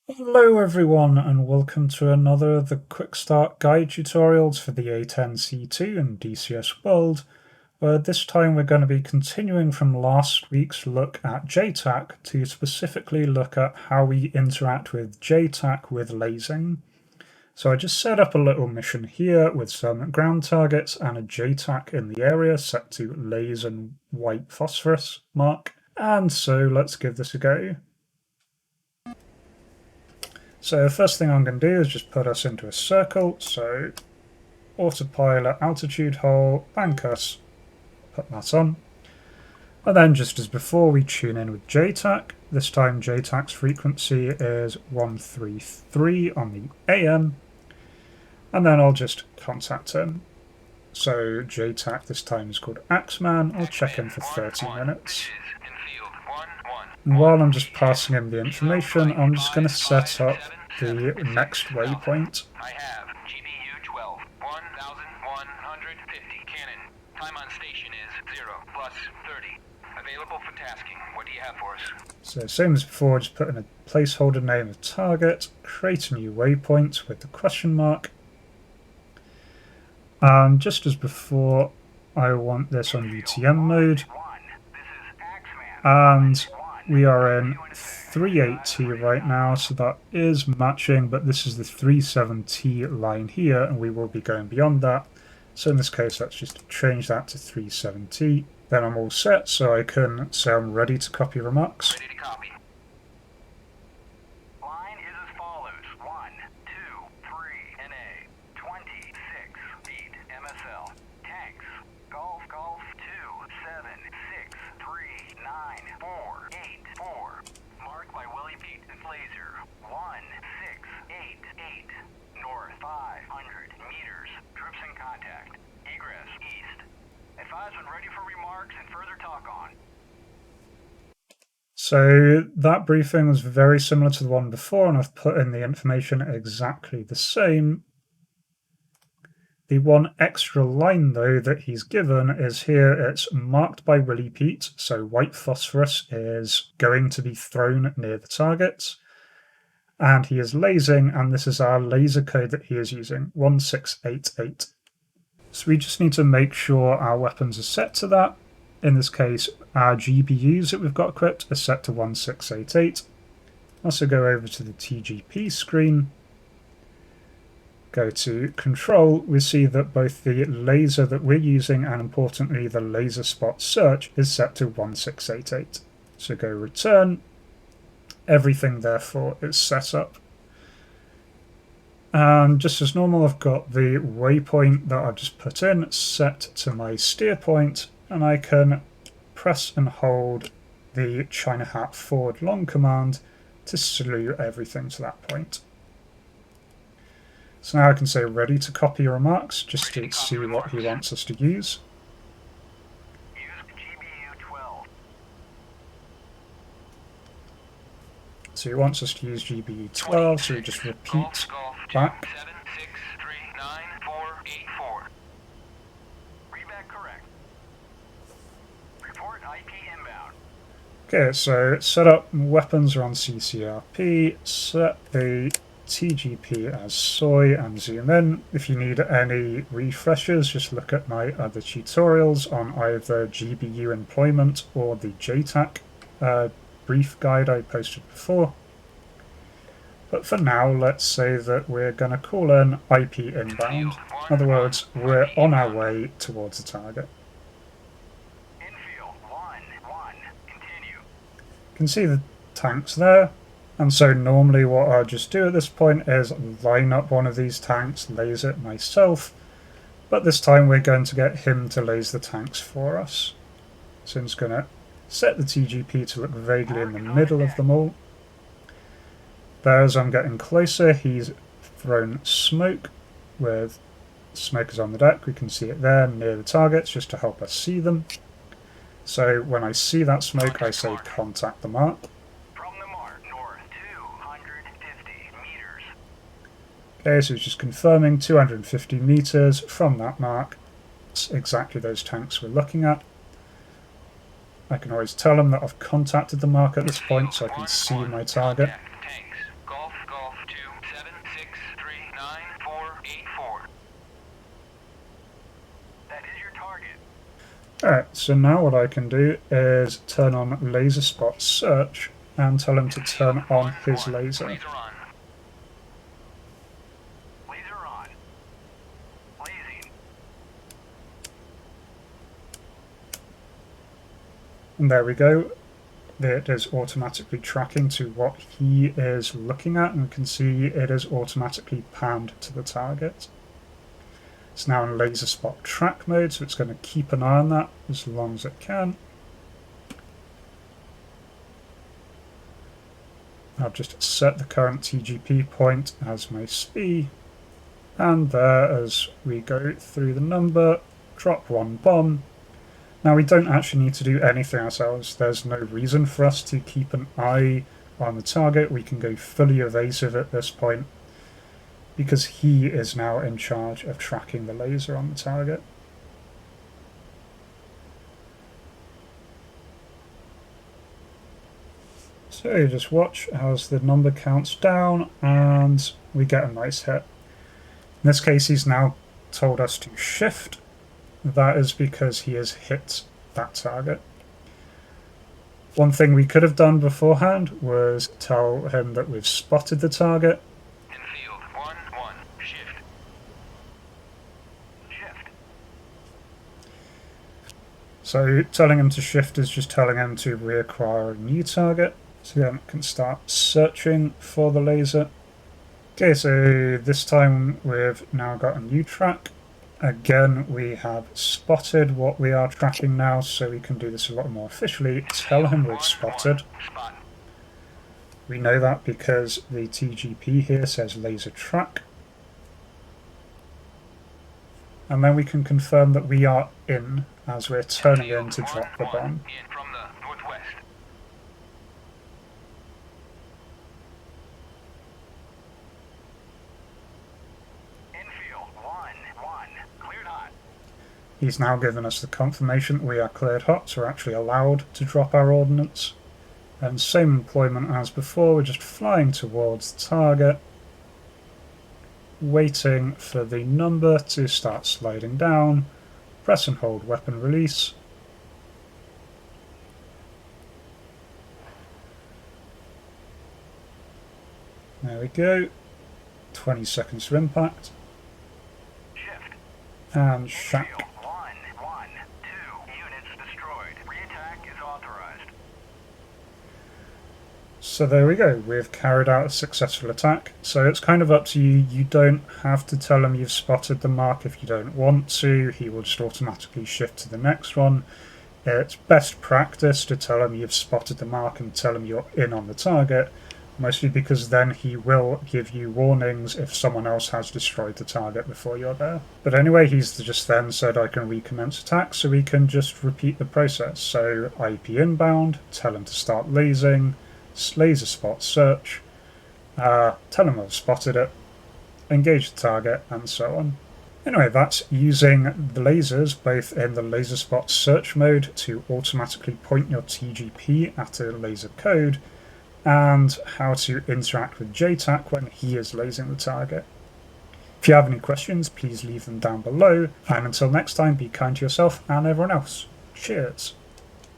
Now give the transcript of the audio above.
Hello everyone and welcome to another of the quick start guide tutorials for the A10-CII and DCS world, where this time we're going to be continuing from last week's look at JTAC to specifically look at how we interact with JTAC with lasing. So I just set up a little mission here with some ground targets and a JTAC in the area set to laze and white phosphorus mark, and so let's give this a go. So the first thing I'm going to do is just put us into a circle, so autopilot altitude hole, bank us, put that on. And then just as before we tune in with JTAC, this time JTAC's frequency is 133 on the AM, and then I'll just contact him. So JTAC this time is called Axeman, I'll check in for 30 minutes. And while I'm just passing him the information, I'm just going to set up the next waypoint. I have GBU 12, 1150 cannon. Time on station is 0 plus 30. Available for tasking. What do you have for us? So same as before, just put in a placeholder name of target, create a new waypoint with the question mark. And just as before, I want this on UTM mode. And we are in 38T right now, so that is matching, but this is the 37T line here, and we will be going beyond that. So in this case, let's just change that to 37T. Then I'm all set, so I can say I'm ready to copy remarks. Ready to copy. Line is as follows. 1, 2, 3, NA, 26 feet, MSL. Tanks, Golf, 2, 7, 6, 3, 9, 4, 8, 4. Marked by Willie Pete and Laser. 1, 6, 8, 8. North, 500 meters. Troops in contact. Egress, east. Advise when ready for remarks and further talk on. So that briefing was very similar to the one before, and I've put in the information exactly the same. The one extra line, though, that he's given is here. It's marked by Willie Pete, so white phosphorus is going to be thrown near the target. And he is lasing, and this is our laser code that he is using, 1688. So we just need to make sure our weapons are set to that. In this case, our GBUs that we've got equipped are set to 1688. Also go over to the TGP screen. Go to control, we see that both the laser that we're using and importantly the laser spot search is set to 1688. So go return, everything therefore is set up. And just as normal, I've got the waypoint that I've just put in set to my steer point, and I can press and hold the China Hat forward long command to slew everything to that point. So now I can say ready to copy remarks, just to see what he wants us to use. Use GBU 12. So he wants us to use GBU 12, so we just repeat back. 7639484. Read back correct. Report IP inbound. Okay, so set up weapons are on CCRP, set the TGP as soy and zoom in. If you need any refreshers, just look at my other tutorials on either GBU employment or the JTAC brief guide I posted before. But for now, let's say that we're going to call in IP inbound. In other words, we're on our way towards the target. Infield 1-1. Continue. You can see the tanks there. And so normally what I'll just do at this point is line up one of these tanks, laser it myself, but this time we're going to get him to laser the tanks for us. So I'm just going to set the TGP to look vaguely in the middle of them all. There, as I'm getting closer, he's thrown smoke with smokers on the deck. We can see it there near the targets just to help us see them. So when I see that smoke, I say contact the mark. Okay, so it's just confirming 250 meters from that mark. It's exactly those tanks we're looking at. I can always tell them that I've contacted the mark at this point so I can see my target. Tanks, Golf Alright, so now what I can do is turn on laser spot search and tell him to turn on his laser. Laser on. Laser on. Blazing. And there we go. It is automatically tracking to what he is looking at, and we can see it is automatically panned to the target. It's now in laser spot track mode, so it's going to keep an eye on that as long as it can. I'll just set the current TGP point as my SPI, and there, as we go through the number, drop one bomb. Now we don't actually need to do anything ourselves. There's no reason for us to keep an eye on the target. We can go fully evasive at this point, because he is now in charge of tracking the laser on the target. So you just watch as the number counts down and we get a nice hit. In this case, he's now told us to shift. That is because he has hit that target. One thing we could have done beforehand was tell him that we've spotted the target. Infield 1-1. Shift. Shift. So telling him to shift is just telling him to reacquire a new target. So then it can start searching for the laser. Okay, so this time we've now got a new track. Again, we have spotted what we are tracking now, so we can do this a lot more officially. Tell him we've spotted. We know that because the TGP here says laser track. And then we can confirm that we are in as we're turning in to drop the bomb. In from the northwest. Infield 1-1. Cleared hot. He's now given us the confirmation that we are cleared hot, so we're actually allowed to drop our ordnance. And same employment as before, we're just flying towards the target, waiting for the number to start sliding down, press and hold weapon release. There we go, 20 seconds to impact. Shift. And shack. Infield 1-1. 2 units destroyed. Re-attack is authorized. So there we go, we've carried out a successful attack. So it's kind of up to you. You don't have to tell him you've spotted the mark if you don't want to. He will just automatically shift to the next one. It's best practice to tell him you've spotted the mark and tell him you're in on the target, mostly because then he will give you warnings if someone else has destroyed the target before you're there. But anyway, he's just then said I can recommence attack, so we can just repeat the process. So IP inbound, tell him to start lasing, laser spot search, tell him I've spotted it, engage the target, and so on. Anyway, that's using the lasers both in the laser spot search mode to automatically point your TGP at a laser code, and how to interact with JTAC when he is lasing the target. If you have any questions, please leave them down below, and until next time, be kind to yourself and everyone else. Cheers!